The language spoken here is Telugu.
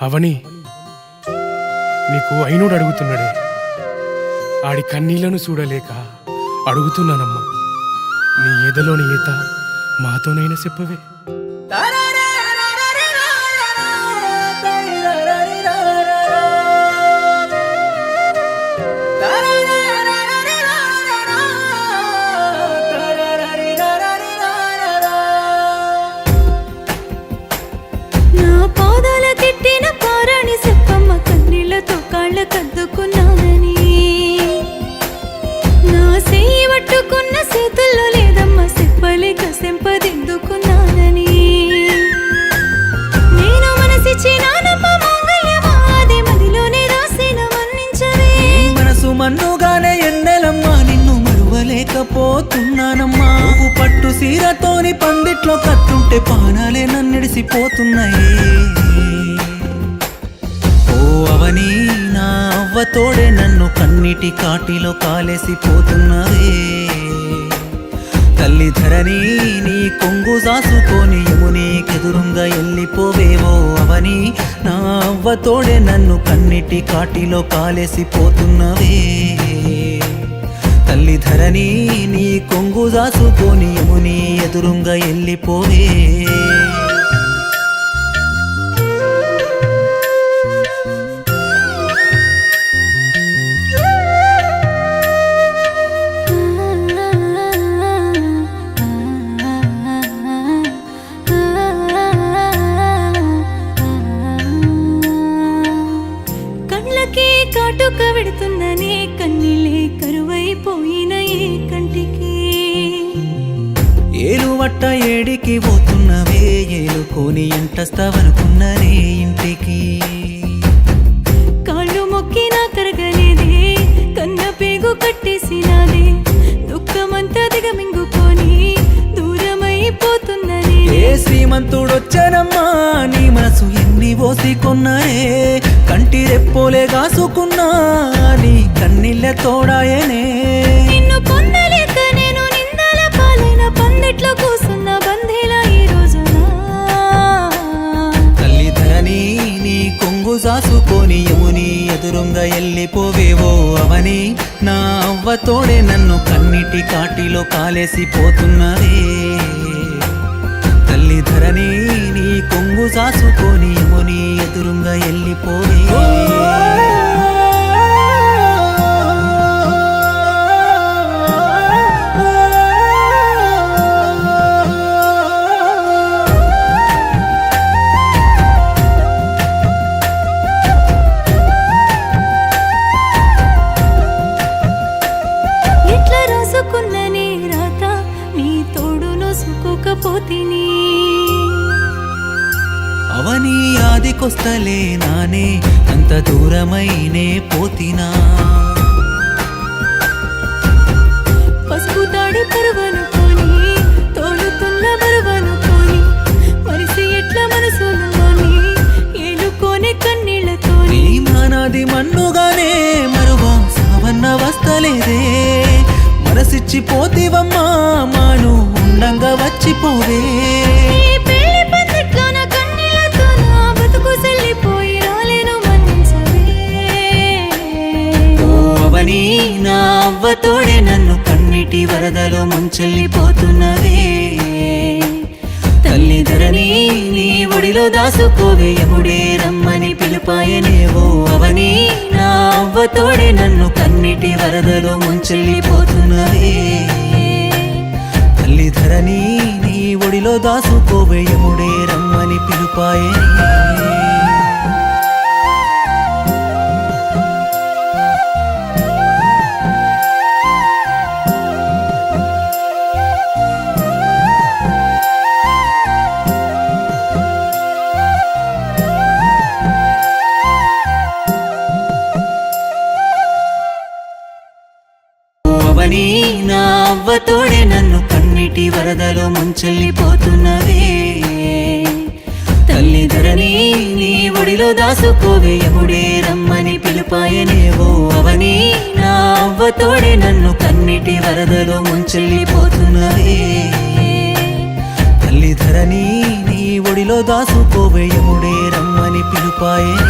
అవని నీకు అయినోడు అడుగుతున్నాడే, ఆడి కన్నీళ్లను చూడలేక అడుగుతున్నానమ్మా. నీ ఎదలోని ఈత మాతోనైనా చెప్పవే. కద్దుకున్నానని నా సేయి పట్టుకున్న చేతుల్లో లేదమ్మా చెప్పలేక సెంపదిద్దుకున్నానని నేను మనసిచ్చినానమ్మా మాంగళ్యమాది మదిలోనే రాసిన మన్నించవే. మనసు మన్నుగానే ఎన్నెలమ్మా నిన్ను మరువలేకపోతున్నానమ్మా. నువ్వు పట్టు సీరతోని పందిట్లో కట్టుంటే పానాలే నన్నిడిసిపోతున్నాయి. అవని నా అవ్వతోడే నన్ను కన్నిటి కాటిలో కాలేసిపోతున్నవే. తల్లి ధరణి నీ కొంగు జాసుకొని యమునీకెదురుంగా వెళ్ళిపోవేవో. అవని నా అవ్వతోడే నన్ను కన్నిటి కాటిలో కాలేసిపోతున్నవే. తల్లి ధరణి నీ కొంగు జాసుకొని యమునీ ఎదురుంగా వెళ్ళిపోవే. కాటుక విడుతున్ననే కన్నీళ్ళే కరువైపోయిన ఏ కంటికి. ఏలు వట్ట ఏడికి పోతున్నవే, ఏలుకొని ఎంటస్తావనుకున్ననే ఇంటికి. కాళ్ళు మొక్కినా కరగలేదే, కన్న పేగు కట్టేసినాదే, దుఃఖమంతా దిగమింగుకొని దూరమైపోతున్ననే. ఏ శ్రీమంతుడొచ్చనమ్మా నీ మనసు ఎన్ని పోసికొన్నాయే. కంటి రెప్పోలే కాసుకున్నా నీ కన్నీళ్ళ తోడాయనే. నిన్ను పొందలేక నేను నిందల పాలైన పందిట్లో కూసున్న బంధీలా ఈ రోజున. తల్లి ధరణి నీ కొంగు జాసుకొని యమునీ ఎదురుంగా వెళ్ళిపోవేవో. అవని నా అవ్వతోడే నన్ను కన్నిటి కాటిలో కాలేసిపోతున్నవే. తల్లి ధరణి నీ కొంగు జాసుకొని యమునీ ఎదురుంగా వెళ్ళిపోవే. ఎట్లా రాసుకున్ననే రాత నీ తోడు నోసుకోకపోతిని. అవని ఆదికొస్తలే నానే అంత దూరమైనే పోతినా. పసుపు తాడి పరువనుకొని తోలుతున్న బరువనుకొని మనిషి ఎట్లా మనసులోని ఏలుకోనే కన్నీళ్లతోని. నీ మానాది మన్నుగానే మరువా సావన్న వస్తలేదే. మనసిచ్చిపోతివమ్మా మాను ఉండంగా వచ్చిపోవే. అవని నా అవ్వతోడే నన్ను కన్నిటి వరదలో ముంచెల్లిపోతున్నవే. తల్లి ధరణి నీ ఒడిలో దాసుకోవే, యముడే రమ్మని పిలుపాయనేవో. అవని నా అవ్వతోడే నన్ను కన్నిటి వరదలో ముంచెల్లిపోతున్నవే. తల్లి ధరణి నీ ఒడిలో దాసుకోవే, యముడే రమ్మని పిలుపాయనే. అవని నా అవ్వతోడే నన్ను కన్నిటి వరదలో ముంచెల్లిపోతున్నవే. తల్లి ధరణి నీ ఒడిలో దాసుకోవే, యముడే రమ్మని పిలుపాయనేవో. అవని నా అవ్వతోడే నన్ను కన్నిటి వరదలో ముంచెల్లిపోతున్నవే. తల్లి ధరణి నీ ఒడిలో దాసుకోవే యముడే రమ్మని పిలుపాయనే